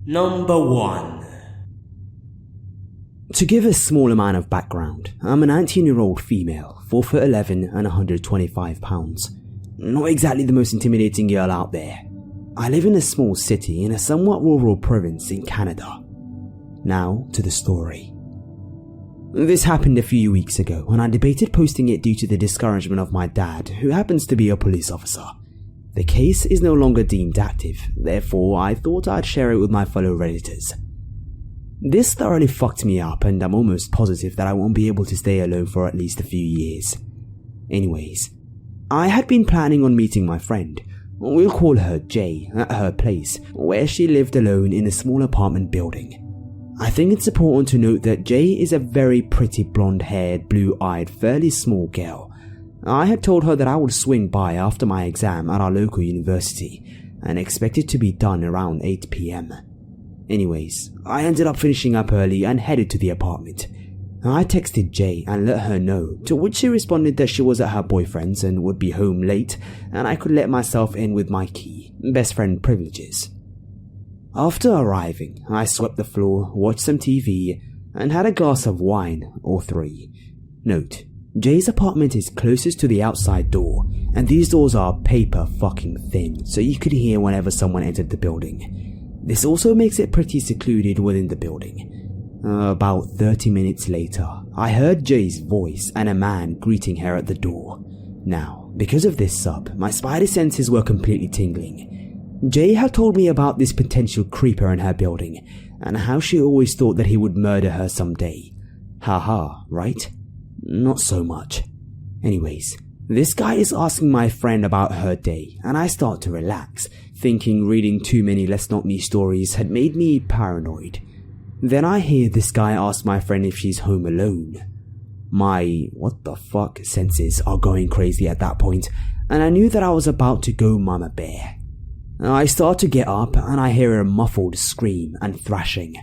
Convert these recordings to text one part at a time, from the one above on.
Number 1. To give a small amount of background, I'm an 19-year-old female, 4'11" and 125 pounds. Not exactly the most intimidating girl out there. I live in a small city in a somewhat rural province in Canada. Now to the story. This happened a few weeks ago and I debated posting it due to the discouragement of my dad, who happens to be a police officer. The case is no longer deemed active, therefore I thought I'd share it with my fellow Redditors. This thoroughly fucked me up and I'm almost positive that I won't be able to stay alone for at least a few years. Anyways, I had been planning on meeting my friend, we'll call her Jay, at her place, where she lived alone in a small apartment building. I think it's important to note that Jay is a very pretty blonde-haired, blue-eyed, fairly small girl. I had told her that I would swing by after my exam at our local university and expected to be done around 8 PM. Anyways, I ended up finishing up early and headed to the apartment. I texted Jay and let her know, to which she responded that she was at her boyfriend's and would be home late and I could let myself in with my key, best friend privileges. After arriving, I swept the floor, watched some TV, and had a glass of wine or 3. Note, Jay's apartment is closest to the outside door, and these doors are paper fucking thin, so you could hear whenever someone entered the building. This also makes it pretty secluded within the building. About 30 minutes later, I heard Jay's voice and a man greeting her at the door. Now, because of this sub, my spider senses were completely tingling. Jay had told me about this potential creeper in her building, and how she always thought that he would murder her someday. Haha, right? Not so much. Anyways, this guy is asking my friend about her day, and I start to relax, thinking reading too many Let's Not Me stories had made me paranoid. Then I hear this guy ask my friend if she's home alone. My what the fuck senses are going crazy at that point, and I knew that I was about to go mama bear. I start to get up and I hear a muffled scream and thrashing.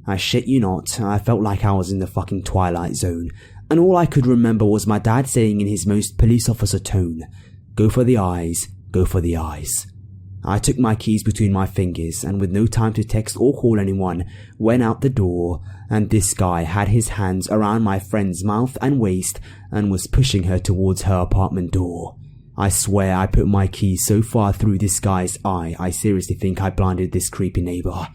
I shit you not, I felt like I was in the fucking Twilight Zone, and all I could remember was my dad saying in his most police officer tone, "Go for the eyes, go for the eyes." I took my keys between my fingers and with no time to text or call anyone, went out the door, and this guy had his hands around my friend's mouth and waist and was pushing her towards her apartment door. I swear I put my keys so far through this guy's eye, I seriously think I blinded this creepy neighbor.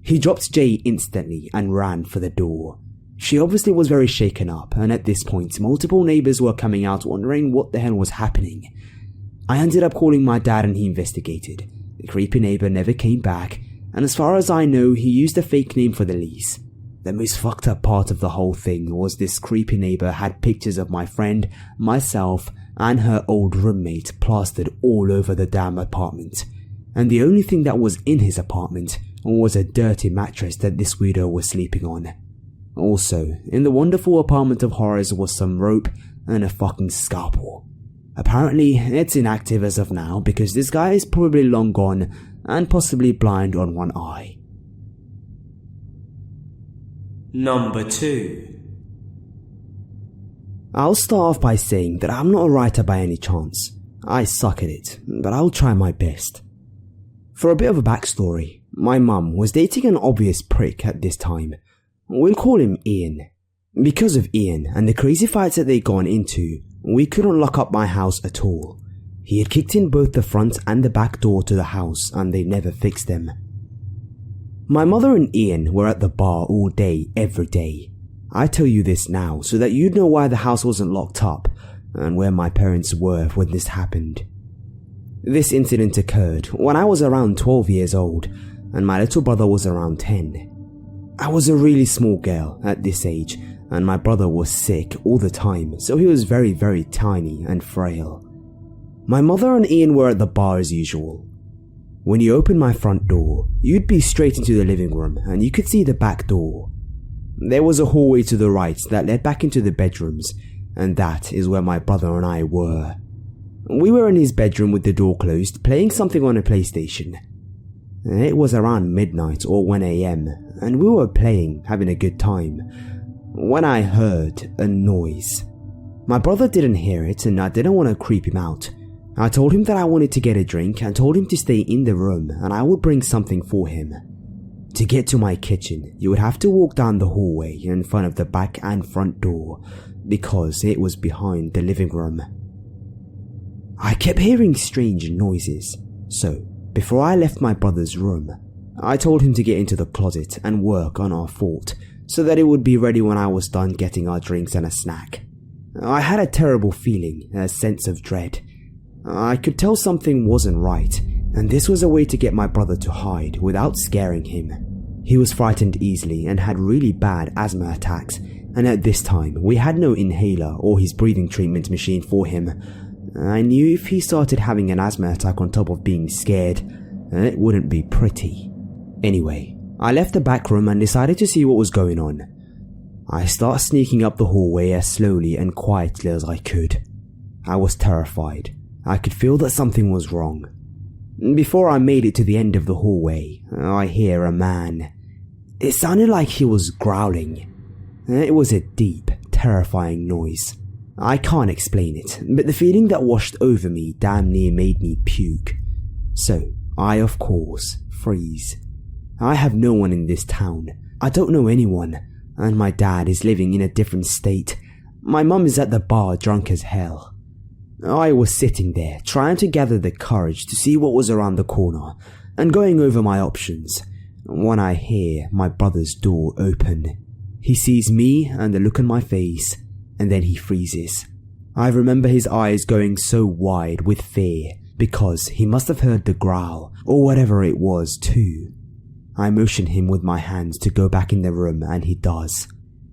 He dropped Jay instantly and ran for the door. She obviously was very shaken up, and at this point multiple neighbors were coming out wondering what the hell was happening. I ended up calling my dad and he investigated. The creepy neighbor never came back, and as far as I know he used a fake name for the lease. The most fucked up part of the whole thing was this creepy neighbor had pictures of my friend, myself, and her old roommate plastered all over the damn apartment. And the only thing that was in his apartment was a dirty mattress that this weirdo was sleeping on. Also, in the wonderful apartment of horrors was some rope and a fucking scalpel. Apparently, it's inactive as of now because this guy is probably long gone and possibly blind on one eye. Number 2. I'll start off by saying that I'm not a writer by any chance. I suck at it, but I'll try my best. For a bit of a backstory, my mum was dating an obvious prick at this time. We'll call him Ian. Because of Ian and the crazy fights that they'd gone into, we couldn't lock up my house at all. He had kicked in both the front and the back door to the house and they never fixed them. My mother and Ian were at the bar all day, every day. I tell you this now so that you'd know why the house wasn't locked up and where my parents were when this happened. This incident occurred when I was around 12 years old and my little brother was around 10. I was a really small girl at this age and my brother was sick all the time, so he was very, very tiny and frail. My mother and Ian were at the bar as usual. When you opened my front door, you'd be straight into the living room and you could see the back door. There was a hallway to the right that led back into the bedrooms, and that is where my brother and I were. We were in his bedroom with the door closed, playing something on a PlayStation. It was around midnight or 1 AM, and we were playing, having a good time, when I heard a noise. My brother didn't hear it and I didn't want to creep him out. I told him that I wanted to get a drink and told him to stay in the room and I would bring something for him. To get to my kitchen, you would have to walk down the hallway in front of the back and front door, because it was behind the living room. I kept hearing strange noises, so before I left my brother's room, I told him to get into the closet and work on our fort so that it would be ready when I was done getting our drinks and a snack. I had a terrible feeling, a sense of dread. I could tell something wasn't right, and this was a way to get my brother to hide without scaring him. He was frightened easily and had really bad asthma attacks, and at this time we had no inhaler or his breathing treatment machine for him. I knew if he started having an asthma attack on top of being scared, it wouldn't be pretty. Anyway, I left the back room and decided to see what was going on. I started sneaking up the hallway as slowly and quietly as I could. I was terrified. I could feel that something was wrong. Before I made it to the end of the hallway, I hear a man. It sounded like he was growling. It was a deep, terrifying noise. I can't explain it, but the feeling that washed over me damn near made me puke. So, I of course freeze. I have no one in this town. I don't know anyone, and my dad is living in a different state. My mum is at the bar drunk as hell. I was sitting there trying to gather the courage to see what was around the corner and going over my options when I hear my brother's door open. He sees me and the look on my face, and then he freezes. I remember his eyes going so wide with fear because he must have heard the growl or whatever it was too. I motion him with my hands to go back in the room and he does.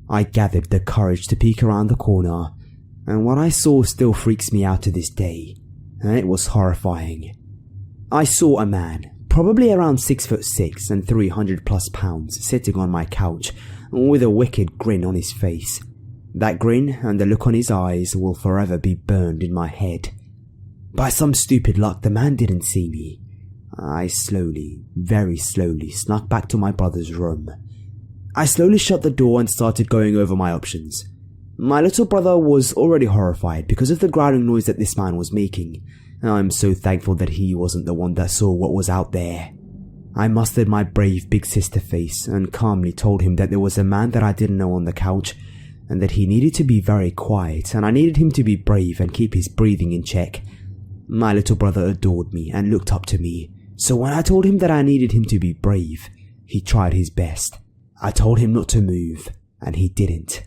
I gathered the courage to peek around the corner, and what I saw still freaks me out to this day. It was horrifying. I saw a man, probably around 6'6" and 300+ pounds, sitting on my couch with a wicked grin on his face. That grin and the look on his eyes will forever be burned in my head. By some stupid luck, the man didn't see me. I slowly, very slowly snuck back to my brother's room. I slowly shut the door and started going over my options. My little brother was already horrified because of the growling noise that this man was making. I'm so thankful that he wasn't the one that saw what was out there. I mustered my brave big sister face and calmly told him that there was a man that I didn't know on the couch, and that he needed to be very quiet and I needed him to be brave and keep his breathing in check. My little brother adored me and looked up to me, so when I told him that I needed him to be brave, he tried his best. I told him not to move, and he didn't.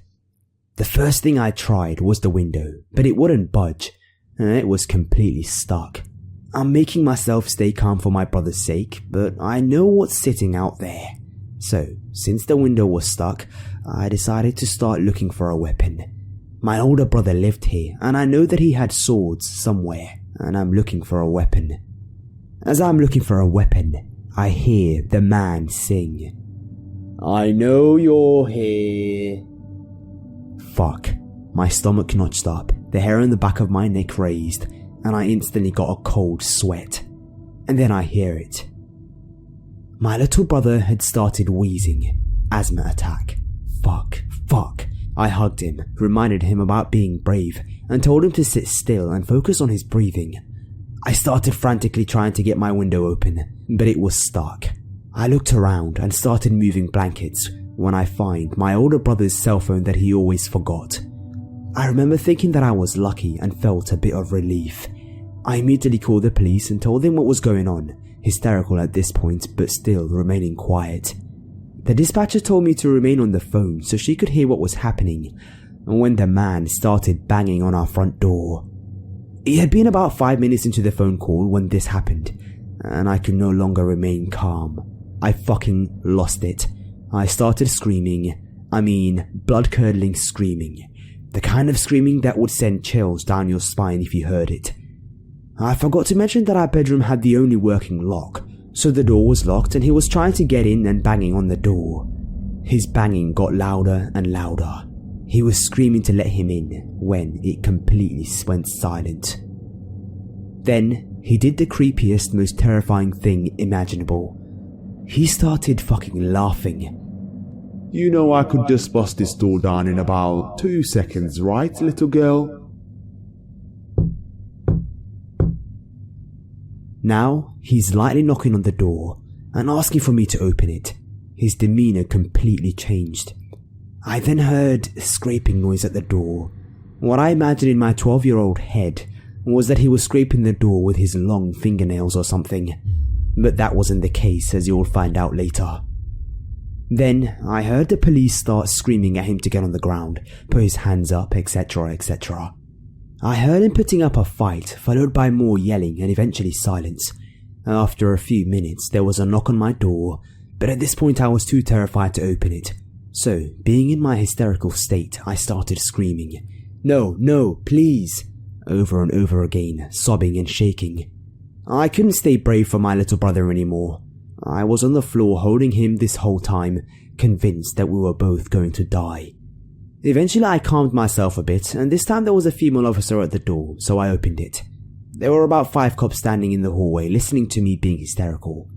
The first thing I tried was the window, but it wouldn't budge. It was completely stuck. I'm making myself stay calm for my brother's sake, but I know what's sitting out there. So, since the window was stuck, I decided to start looking for a weapon. My older brother lived here, and I know that he had swords somewhere, and I'm looking for a weapon. As I'm looking for a weapon, I hear the man sing, "I know you're here." Fuck. My stomach notched up, the hair on the back of my neck raised, and I instantly got a cold sweat. And then I hear it. My little brother had started wheezing. Asthma attack. Fuck. I hugged him, reminded him about being brave, and told him to sit still and focus on his breathing. I started frantically trying to get my window open, but it was stuck. I looked around and started moving blankets when I find my older brother's cell phone that he always forgot. I remember thinking that I was lucky and felt a bit of relief. I immediately called the police and told them what was going on, hysterical at this point but still remaining quiet. The dispatcher told me to remain on the phone so she could hear what was happening when the man started banging on our front door. It had been about 5 minutes into the phone call when this happened, and I could no longer remain calm. I fucking lost it. I started screaming. Blood-curdling screaming. The kind of screaming that would send chills down your spine if you heard it. I forgot to mention that our bedroom had the only working lock, so the door was locked and he was trying to get in and banging on the door. His banging got louder and louder. He was screaming to let him in when it completely went silent. Then he did the creepiest, most terrifying thing imaginable. He started fucking laughing. "You know I could just bust this door down in about 2 seconds, right, little girl?" Now he's lightly knocking on the door and asking for me to open it. his demeanor completely changed. I then heard a scraping noise at the door. What I imagined in my 12-year-old head was that he was scraping the door with his long fingernails or something, but that wasn't the case, as you'll find out later. Then I heard the police start screaming at him to get on the ground, put his hands up, etc, etc. I heard him putting up a fight, followed by more yelling and eventually silence. After a few minutes there was a knock on my door, but at this point I was too terrified to open it. So, being in my hysterical state, I started screaming, "No, no, please," over and over again, sobbing and shaking. I couldn't stay brave for my little brother anymore. I was on the floor holding him this whole time, convinced that we were both going to die. Eventually I calmed myself a bit, and this time there was a female officer at the door, so I opened it. There were about 5 cops standing in the hallway listening to me being hysterical.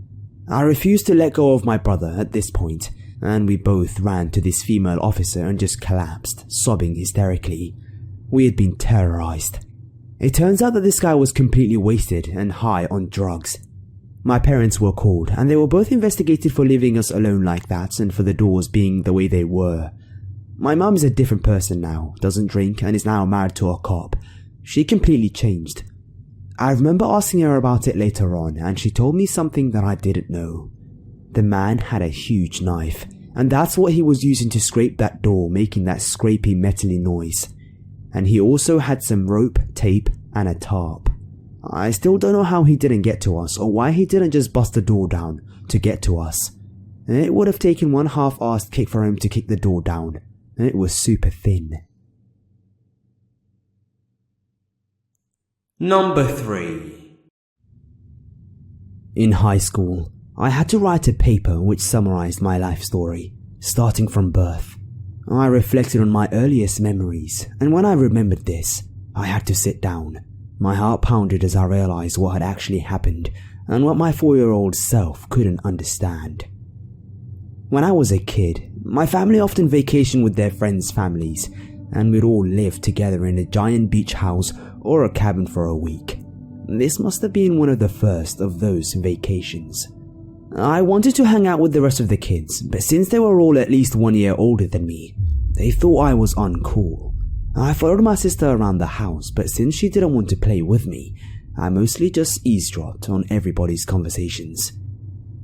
I refused to let go of my brother at this point, and we both ran to this female officer and just collapsed, sobbing hysterically. We had been terrorized. It turns out that this guy was completely wasted and high on drugs. My parents were called, and they were both investigated for leaving us alone like that and for the doors being the way they were. My mum is a different person now, doesn't drink, and is now married to a cop. She completely changed. I remember asking her about it later on, and she told me something that I didn't know. The man had a huge knife, and that's what he was using to scrape that door, making that scrapey metally noise. And he also had some rope, tape, and a tarp. I still don't know how he didn't get to us, or why he didn't just bust the door down to get to us. It would have taken one half-assed kick for him to kick the door down. It was super thin. Number 3. In high school, I had to write a paper which summarized my life story, starting from birth. I reflected on my earliest memories, and when I remembered this, I had to sit down. My heart pounded as I realized what had actually happened, and what my 4-year-old self couldn't understand. When I was a kid, my family often vacationed with their friends' families, and we'd all live together in a giant beach house or a cabin for a week. This must have been one of the first of those vacations. I wanted to hang out with the rest of the kids, but since they were all at least 1 year older than me, they thought I was uncool. I followed my sister around the house, but since she didn't want to play with me, I mostly just eavesdropped on everybody's conversations.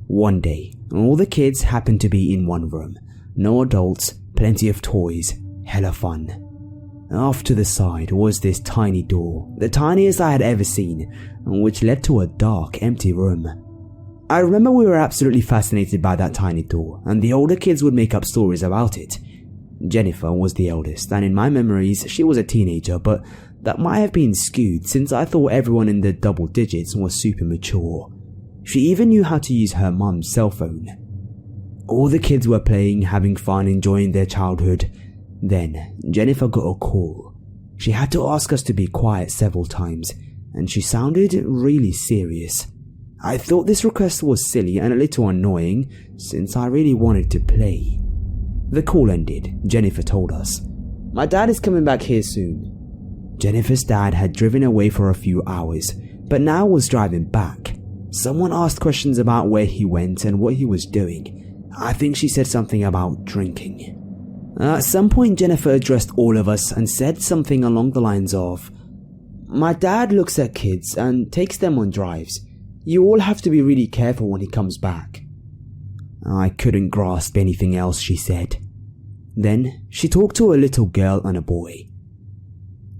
One day, all the kids happened to be in one room. No adults, plenty of toys, hella fun. Off to the side was this tiny door, the tiniest I had ever seen, which led to a dark, empty room. I remember we were absolutely fascinated by that tiny door, and the older kids would make up stories about it. Jennifer was the eldest, and in my memories she was a teenager, but that might have been skewed since I thought everyone in the double digits was super mature. She even knew how to use her mum's cell phone. All the kids were playing, having fun, enjoying their childhood. Then Jennifer got a call. She had to ask us to be quiet several times, and she sounded really serious. I thought this request was silly and a little annoying, since I really wanted to play. The call ended. Jennifer told us, "My dad is coming back here soon." Jennifer's dad had driven away for a few hours, but now was driving back. Someone asked questions about where he went and what he was doing. I think she said something about drinking. At some point Jennifer addressed all of us and said something along the lines of, "My dad looks at kids and takes them on drives. You all have to be really careful when he comes back." I couldn't grasp anything else she said. Then she talked to a little girl and a boy.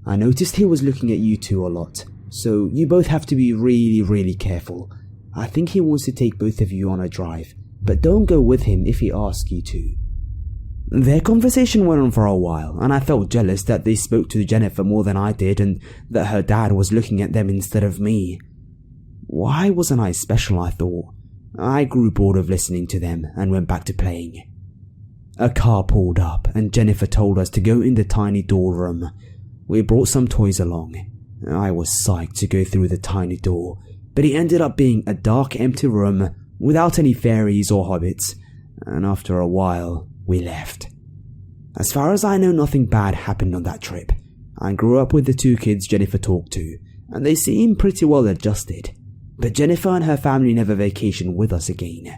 "I noticed he was looking at you two a lot, so you both have to be really careful. I think he wants to take both of you on a drive, but don't go with him if he asks you to." Their conversation went on for a while, and I felt jealous that they spoke to Jennifer more than I did and that her dad was looking at them instead of me. Why wasn't I special, I thought. I grew bored of listening to them and went back to playing. A car pulled up and Jennifer told us to go in the tiny door room. We brought some toys along. I was psyched to go through the tiny door, but it ended up being a dark, empty room without any fairies or hobbits, and after a while, we left. As far as I know, nothing bad happened on that trip. I grew up with the 2 kids Jennifer talked to, and they seemed pretty well adjusted, but Jennifer and her family never vacationed with us again.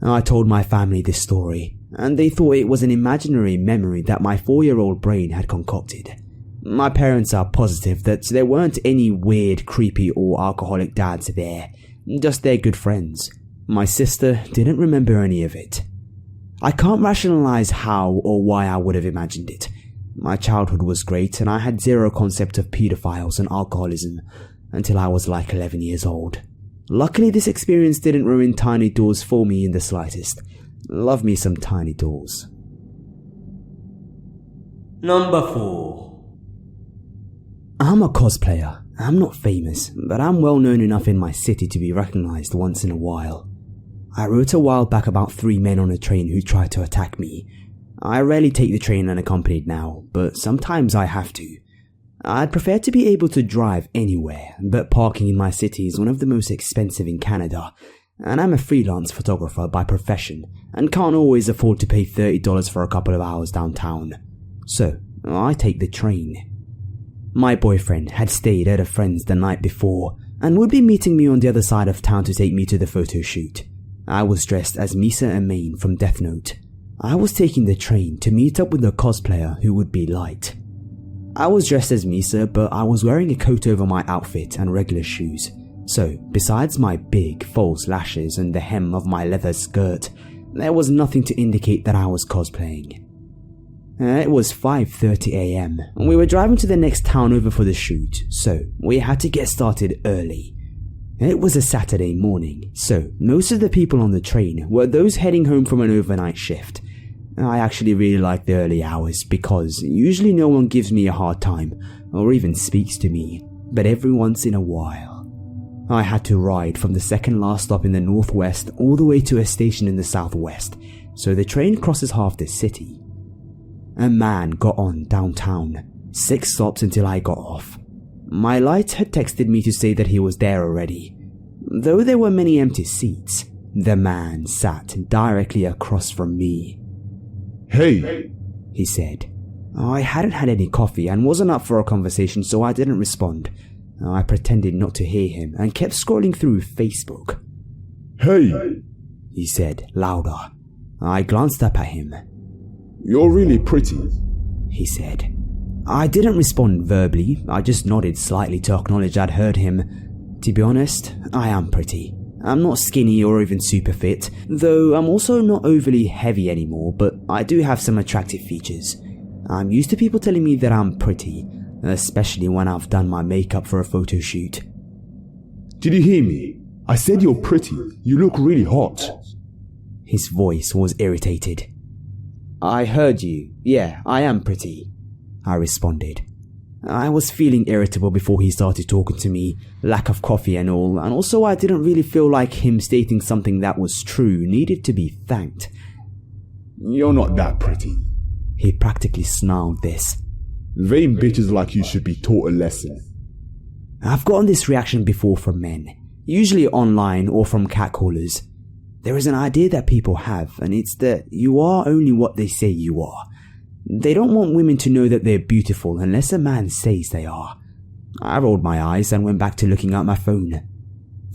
I told my family this story, and they thought it was an imaginary memory that my 4-year-old brain had concocted. My parents are positive that there weren't any weird, creepy or alcoholic dads there, just their good friends. My sister didn't remember any of it. I can't rationalize how or why I would have imagined it. My childhood was great and I had zero concept of pedophiles and alcoholism until I was like 11 years old. Luckily, this experience didn't ruin tiny doors for me in the slightest. Love me some tiny doors. Number 4. I'm a cosplayer. I'm not famous, but I'm well known enough in my city to be recognized once in a while. I wrote a while back about 3 men on a train who tried to attack me. I rarely take the train unaccompanied now, but sometimes I have to. I'd prefer to be able to drive anywhere, but parking in my city is one of the most expensive in Canada, and I'm a freelance photographer by profession and can't always afford to pay $30 for a couple of hours downtown. So, I take the train. My boyfriend had stayed at a friend's the night before and would be meeting me on the other side of town to take me to the photo shoot. I was dressed as Misa and Maine from Death Note. I was taking the train to meet up with a cosplayer who would be Light. I was dressed as Misa, but I was wearing a coat over my outfit and regular shoes. So, besides my big, false lashes and the hem of my leather skirt, there was nothing to indicate that I was cosplaying. It was 5:30 AM, and we were driving to the next town over for the shoot, so we had to get started early. It was a Saturday morning, so most of the people on the train were those heading home from an overnight shift. I actually really like the early hours because usually no one gives me a hard time or even speaks to me, but every once in a while. I had to ride from the second last stop in the northwest all the way to a station in the southwest, so the train crosses half the city. A man got on downtown, 6 stops until I got off. My Light had texted me to say that he was there already. Though there were many empty seats, the man sat directly across from me. Hey, he said. I hadn't had any coffee and wasn't up for a conversation, so I didn't respond. I pretended not to hear him and kept scrolling through Facebook. Hey, he said, louder. I glanced up at him. You're really pretty, he said. I didn't respond verbally, I just nodded slightly to acknowledge I'd heard him. To be honest, I am pretty. I'm not skinny or even super fit, though I'm also not overly heavy anymore, but I do have some attractive features. I'm used to people telling me that I'm pretty, especially when I've done my makeup for a photo shoot. Did you hear me? I said you're pretty. You look really hot. His voice was irritated. I heard you. Yeah, I am pretty, I responded. I was feeling irritable before he started talking to me, lack of coffee and all, and also I didn't really feel like him stating something that was true needed to be thanked. You're not that pretty. He practically snarled this. Vain bitches like you should be taught a lesson. I've gotten this reaction before from men, usually online or from catcallers. There is an idea that people have, and it's that you are only what they say you are. They don't want women to know that they're beautiful unless a man says they are. I rolled my eyes and went back to looking at my phone.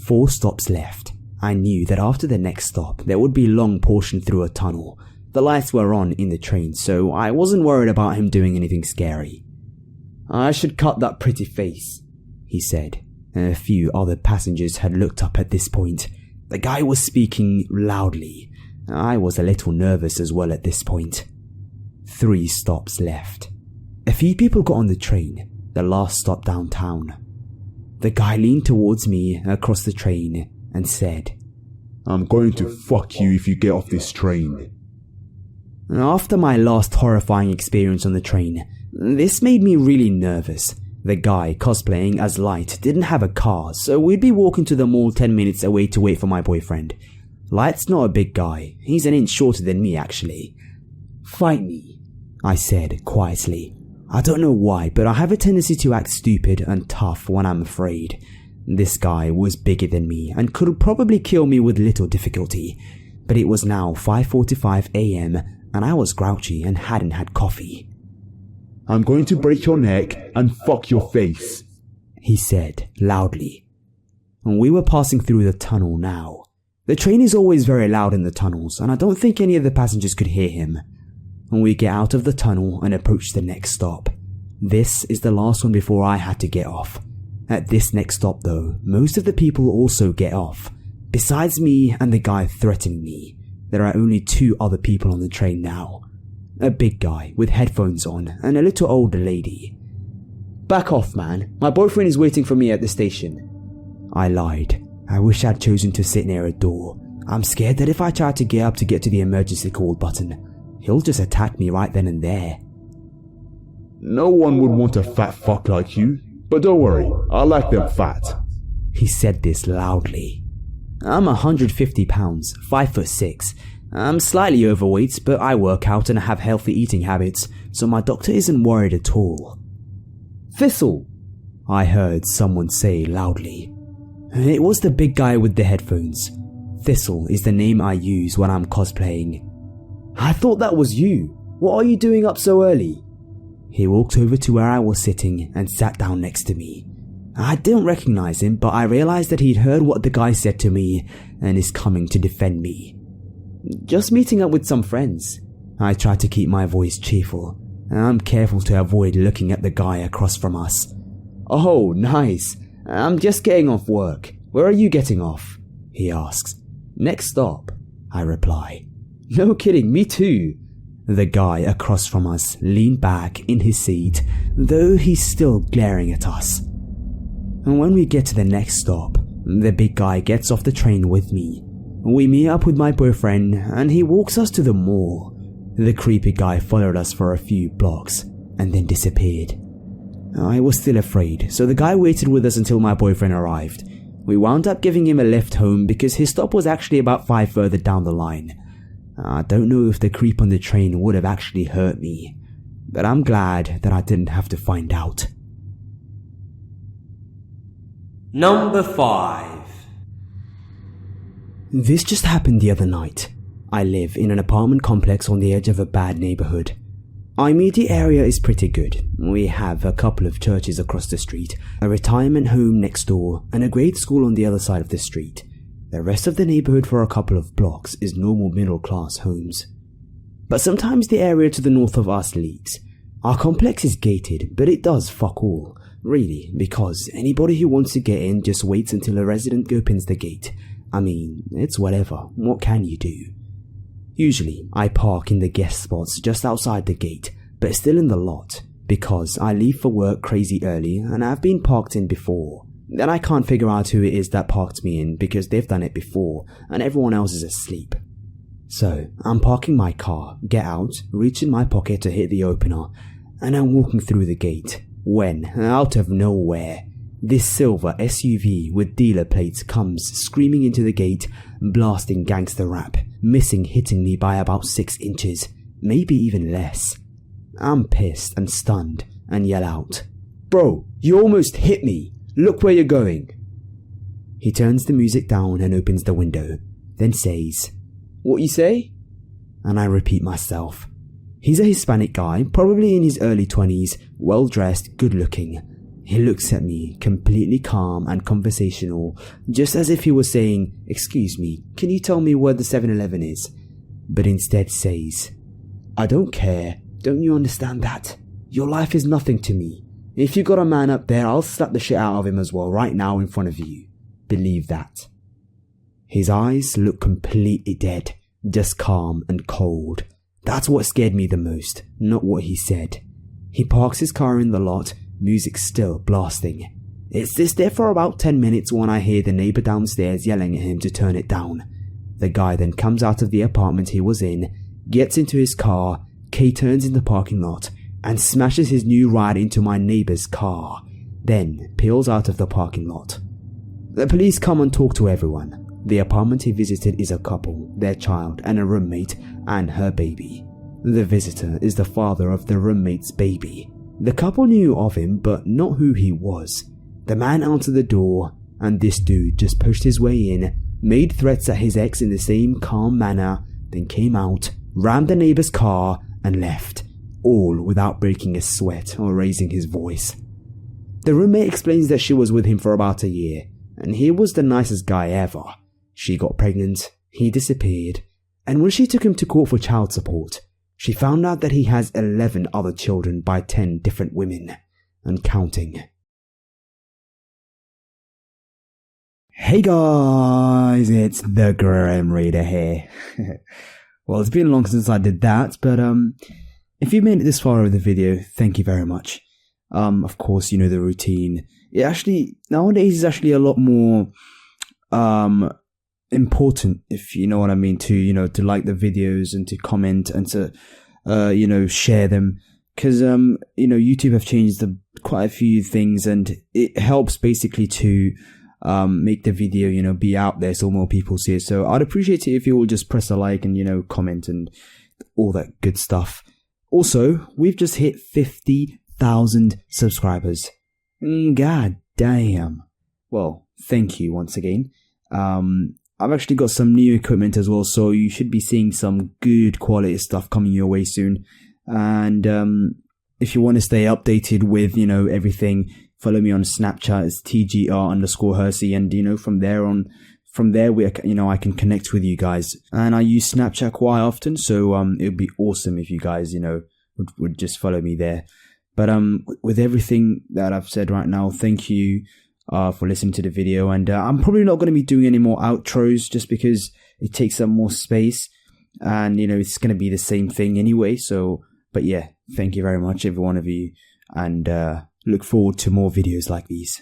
4 stops left. I knew that after the next stop there would be a long portion through a tunnel. The lights were on in the train, so I wasn't worried about him doing anything scary. I should cut that pretty face, he said. A few other passengers had looked up at this point. The guy was speaking loudly. I was a little nervous as well at this point. 3 stops left. A few people got on the train, the last stop downtown. The guy leaned towards me across the train and said, I'm going to fuck you if you get off this train. After my last horrifying experience on the train, this made me really nervous. The guy cosplaying as Light didn't have a car, so we'd be walking to the mall 10 minutes away to wait for my boyfriend. Light's not a big guy. He's an inch shorter than me, actually. Fight me, I said quietly. I don't know why, but I have a tendency to act stupid and tough when I'm afraid. This guy was bigger than me and could probably kill me with little difficulty, but it was now 5:45 AM and I was grouchy and hadn't had coffee. I'm going to break your neck and fuck your face, he said loudly. We were passing through the tunnel now. The train is always very loud in the tunnels, and I don't think any of the passengers could hear him. We get out of the tunnel and approach the next stop. This is the last one before I had to get off. At this next stop though, most of the people also get off. Besides me and the guy threatening me, there are only 2 other people on the train now. A big guy with headphones on and a little older lady. "Back off, man. My boyfriend is waiting for me at the station." I lied. I wish I'd chosen to sit near a door. I'm scared that if I try to get up to get to the emergency call button, he'll just attack me right then and there. No one would want a fat fuck like you, but don't worry, I like them fat. He said this loudly. I'm 150 pounds, 5'6". I'm slightly overweight, but I work out and have healthy eating habits, so my doctor isn't worried at all. "Thistle," I heard someone say loudly. It was the big guy with the headphones. Thistle is the name I use when I'm cosplaying. "I thought that was you. What are you doing up so early?" He walked over to where I was sitting and sat down next to me. I didn't recognize him, but I realized that he'd heard what the guy said to me and is coming to defend me. "Just meeting up with some friends." I tried to keep my voice cheerful. I'm careful to avoid looking at the guy across from us. "Oh, nice. I'm just getting off work. Where are you getting off?" he asks. "Next stop," I reply. "No kidding, me too." The guy across from us leaned back in his seat, though he's still glaring at us. And when we get to the next stop, the big guy gets off the train with me. We meet up with my boyfriend and he walks us to the mall. The creepy guy followed us for a few blocks and then disappeared. I was still afraid, so the guy waited with us until my boyfriend arrived. We wound up giving him a lift home because his stop was actually about 5 further down the line. I don't know if the creep on the train would have actually hurt me, but I'm glad that I didn't have to find out. Number 5. This just happened the other night. I live in an apartment complex on the edge of a bad neighborhood. Our immediate area is pretty good. We have a couple of churches across the street, a retirement home next door, and a grade school on the other side of the street. The rest of the neighborhood for a couple of blocks is normal middle-class homes. But sometimes the area to the north of us leaks. Our complex is gated, but it does fuck all, really, because anybody who wants to get in just waits until a resident opens the gate. I mean, it's whatever. What can you do? Usually, I park in the guest spots just outside the gate, but still in the lot, because I leave for work crazy early and I've been parked in before. Then I can't figure out who it is that parked me in because they've done it before and everyone else is asleep. So, I'm parking my car, get out, reach in my pocket to hit the opener, and I'm walking through the gate, when, out of nowhere, this silver SUV with dealer plates comes screaming into the gate, blasting gangster rap, hitting me by about 6 inches, maybe even less. I'm pissed and stunned and yell out, "Bro, you almost hit me! Look where you're going!" He turns the music down and opens the window, then says, "What you say?" And I repeat myself. He's a Hispanic guy, probably in his early 20s, well-dressed, good-looking. He looks at me, completely calm and conversational, just as if he was saying, "Excuse me, can you tell me where the 7-Eleven is?" But instead says, "I don't care, don't you understand that? Your life is nothing to me. If you got a man up there, I'll slap the shit out of him as well right now in front of you. Believe that." His eyes look completely dead, just calm and cold. That's what scared me the most, not what he said. He parks his car in the lot, music still blasting. It sits there for about 10 minutes when I hear the neighbor downstairs yelling at him to turn it down. The guy then comes out of the apartment he was in, gets into his car, K-turns in the parking lot, and smashes his new ride into my neighbor's car, then peels out of the parking lot. The police come and talk to everyone. The apartment he visited is a couple, their child and a roommate, and her baby. The visitor is the father of the roommate's baby. The couple knew of him, but not who he was. The man answered the door, and this dude just pushed his way in, made threats at his ex in the same calm manner, then came out, rammed the neighbor's car, and left, all without breaking a sweat or raising his voice. The roommate explains that she was with him for about a year, and he was the nicest guy ever. She got pregnant, he disappeared, and when she took him to court for child support, she found out that he has 11 other children by 10 different women, and counting. Hey guys, it's the Grim Reader here. Well, it's been long since I did that, but if you made it this far over the video, thank you very much. Of course, you know the routine. It actually, nowadays is actually a lot more important, if you know what I mean, to like the videos and to comment and to share them, because YouTube have changed quite a few things, and it helps basically to make the video be out there so more people see it. So I'd appreciate it if you all just press a like and comment and all that good stuff. Also, we've just hit 50,000 subscribers. God damn. Well, thank you once again. I've actually got some new equipment as well, so you should be seeing some good quality stuff coming your way soon. And if you want to stay updated with everything, follow me on Snapchat. It's TGR_Hersey, and from there I can connect with you guys. And I use Snapchat quite often, so it would be awesome if you guys would just follow me there. But with everything that I've said right now, thank you for listening to the video, and I'm probably not going to be doing any more outros just because it takes up more space, and it's going to be the same thing anyway. So, but yeah, thank you very much, every one of you, and look forward to more videos like these.